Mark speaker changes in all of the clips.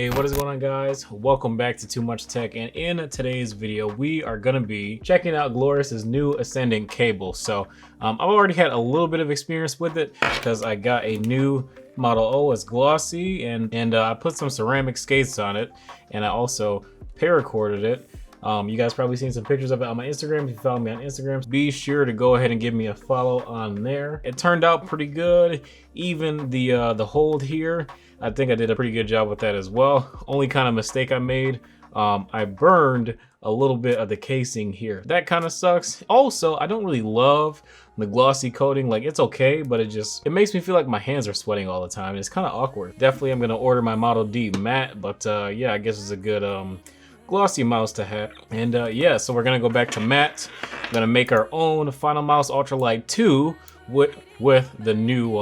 Speaker 1: Hey, what is going on, guys? Welcome back to Too Much Tech, and in today's video we are going to be checking out Glorious's new ascending cable. So I've already had a little bit of experience with it because I got a new Model O. It's glossy, and I put some ceramic skates on it, and I also paracorded it. You guys probably seen some pictures of it on my Instagram. If you follow me on Instagram, be sure to go ahead and give me a follow on there. It turned out pretty good. Even the hold here, I think I did a pretty good job with that as well. Only kind of mistake I made, I burned a little bit of the casing here. That kind of sucks. Also, I don't really love the glossy coating. Like, it's okay, but it makes me feel like my hands are sweating all the time. It's kind of awkward. Definitely I'm gonna order my Model D matte, but yeah, I guess it's a good glossy mouse to have. And yeah, so we're gonna go back to matte. I'm gonna make our own Final Mouse Ultralight 2 with the new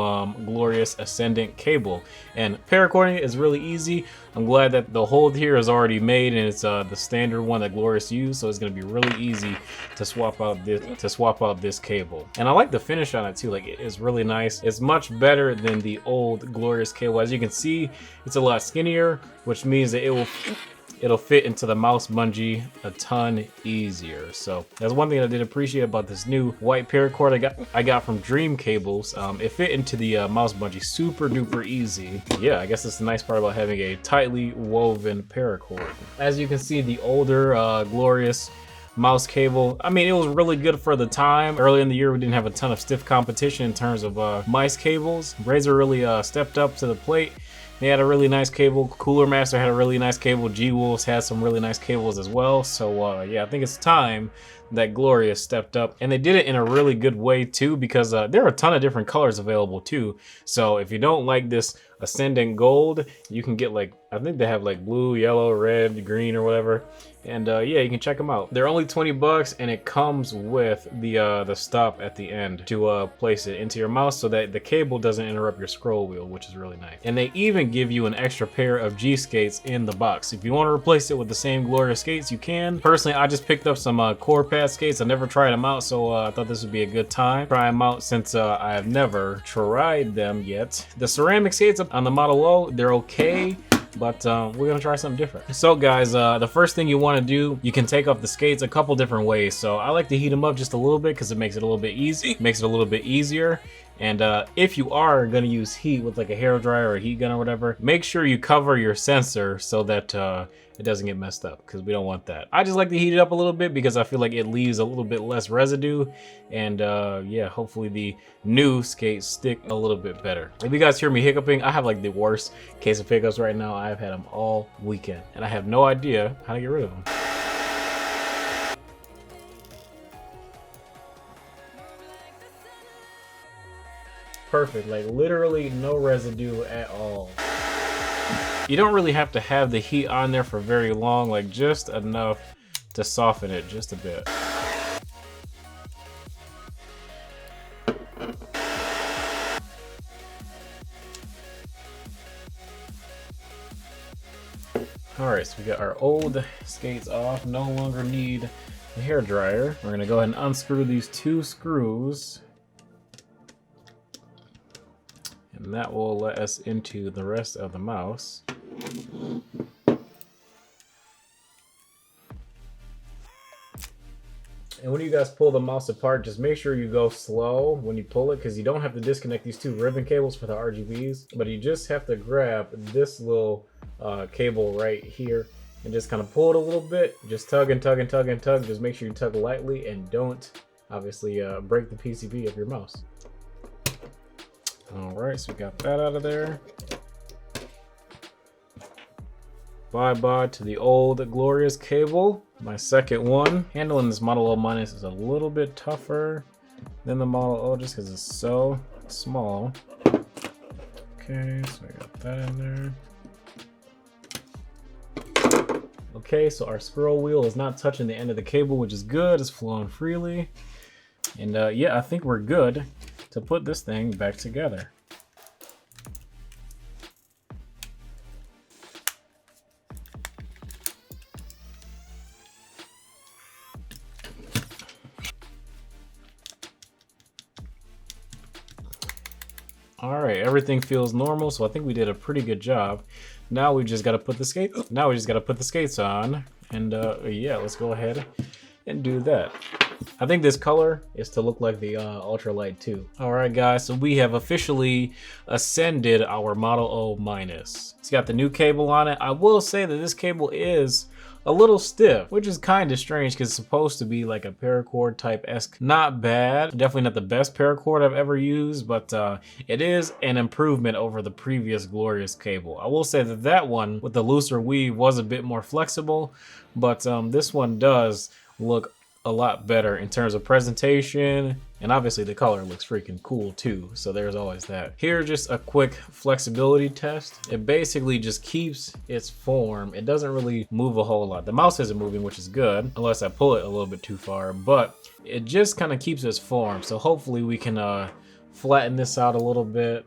Speaker 1: Glorious Ascendant cable. And paracording is really easy. I'm glad that the hold here is already made, and it's the standard one that Glorious used, so it's gonna be really easy to swap out this cable. And I like the finish on it too. Like, it is really nice. It's much better than the old Glorious cable. As you can see, it's a lot skinnier, which means that it'll fit into the mouse bungee a ton easier. So that's one thing I did appreciate about this new white paracord I got from Dreamcables. It fit into the mouse bungee super duper easy. Yeah, I guess that's the nice part about having a tightly woven paracord. As you can see, the older Glorious mouse cable, I mean, it was really good for the time. Early in the year, we didn't have a ton of stiff competition in terms of mice cables. Razer really stepped up to the plate. They had a really nice cable. Cooler Master had a really nice cable. G-Wolves had some really nice cables as well. So yeah, I think it's time that Glorious stepped up. And they did it in a really good way too, because there are a ton of different colors available too. So if you don't like this Ascendant Gold, you can get, like, I think they have like blue, yellow, red, green, or whatever. And yeah, you can check them out. They're only 20 bucks, and it comes with the stop at the end to place it into your mouse so that the cable doesn't interrupt your scroll wheel, which is really nice. And they even give you an extra pair of G skates in the box. If you want to replace it with the same Glorious skates, you can. Personally, I just picked up some core pad skates. I never tried them out, so I thought this would be a good time. Try them out since I have never tried them yet. The ceramic skates on the Model O, they're okay, but we're gonna try something different. So guys, the first thing you want to do, you can take off the skates a couple different ways. So I like to heat them up just a little bit because it makes it a little bit easier. And if you are gonna use heat with like a hair dryer or a heat gun or whatever, make sure you cover your sensor so that it doesn't get messed up, because we don't want that. I just like to heat it up a little bit because I feel like it leaves a little bit less residue, and yeah, hopefully the new skates stick a little bit better. If you guys hear me hiccuping, I have like the worst case of hiccups right now. I've had them all weekend, and I have no idea how to get rid of them. Perfect, like literally no residue at all. You don't really have to have the heat on there for very long, like just enough to soften it just a bit. Alright, so we got our old skates off, no longer need the hair dryer. We're gonna go ahead and unscrew these two screws, and that will let us into the rest of the mouse. And when you guys pull the mouse apart, just make sure you go slow when you pull it, because you don't have to disconnect these two ribbon cables for the RGBs, but you just have to grab this little cable right here and just kind of pull it a little bit. Just tug and tug and tug and tug. Just make sure you tug lightly and don't obviously break the PCB of your mouse. All right, so we got that out of there. Bye-bye to the old Glorious cable. My second one. Handling this Model O minus is a little bit tougher than the Model O just because it's so small. Okay, so I got that in there. Okay, so our scroll wheel is not touching the end of the cable, which is good. It's flowing freely. And yeah, I think we're good to put this thing back together. All right, everything feels normal, so I think we did a pretty good job. Now we just got to put the skates on, and yeah, let's go ahead and do that. I think this color is to look like the ultralight too. All right, guys, so we have officially ascended our Model O minus. It's got the new cable on it. I will say that this cable is a little stiff, which is kind of strange because it's supposed to be like a paracord type-esque. Not bad, definitely not the best paracord I've ever used, but it is an improvement over the previous Glorious cable. I will say that that one with the looser weave was a bit more flexible, but this one does look a lot better in terms of presentation, and obviously the color looks freaking cool too, so there's always that. Here, just a quick flexibility test. It basically just keeps its form. It doesn't really move a whole lot. The mouse isn't moving, which is good, unless I pull it a little bit too far, but it just kind of keeps its form. So hopefully we can flatten this out a little bit.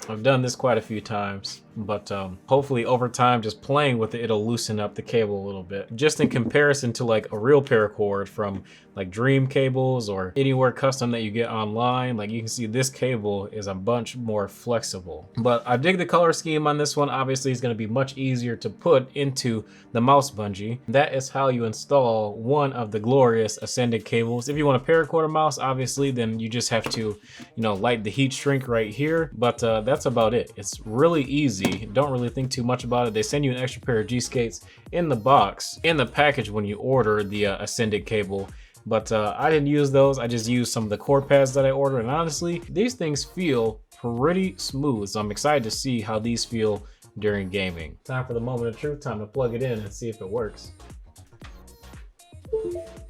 Speaker 1: I've done this quite a few times, but hopefully over time, just playing with it, it'll loosen up the cable a little bit. Just in comparison to like a real paracord from like dreamcables or anywhere custom that you get online, like you can see this cable is a bunch more flexible. But I dig the color scheme on this one. Obviously, it's going to be much easier to put into the mouse bungee. That is how you install one of the Glorious Ascended cables. If you want a paracord mouse, obviously, then you just have to, you know, light the heat shrink right here. But that's about it. It's really easy. Don't really think too much about it. They send you an extra pair of G skates in the box, in the package when you order the Ascended cable. But I didn't use those. I just used some of the core pads that I ordered. And honestly, these things feel pretty smooth. So I'm excited to see how these feel during gaming. Time for the moment of truth. Time to plug it in and see if it works.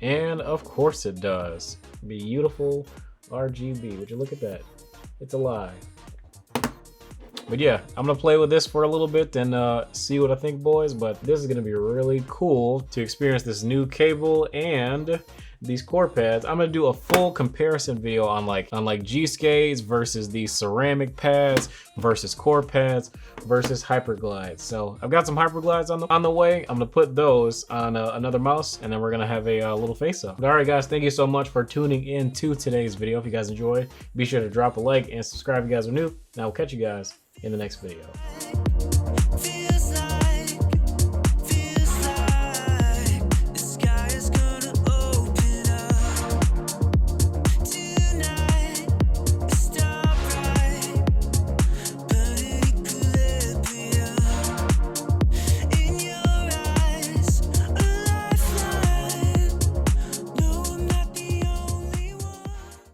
Speaker 1: And of course it does. Beautiful RGB. Would you look at that? It's alive. But yeah, I'm gonna play with this for a little bit and see what I think, boys. But this is gonna be really cool to experience this new cable and these core pads. I'm gonna do a full comparison video on like G skates versus these ceramic pads versus core pads versus hyperglides. So I've got some hyperglides on the way. I'm gonna put those on another mouse, and then we're gonna have a little face-off. All right, guys, thank you so much for tuning in to today's video. If you guys enjoyed, be sure to drop a like and subscribe if you guys are new. And I will catch you guys in the next video.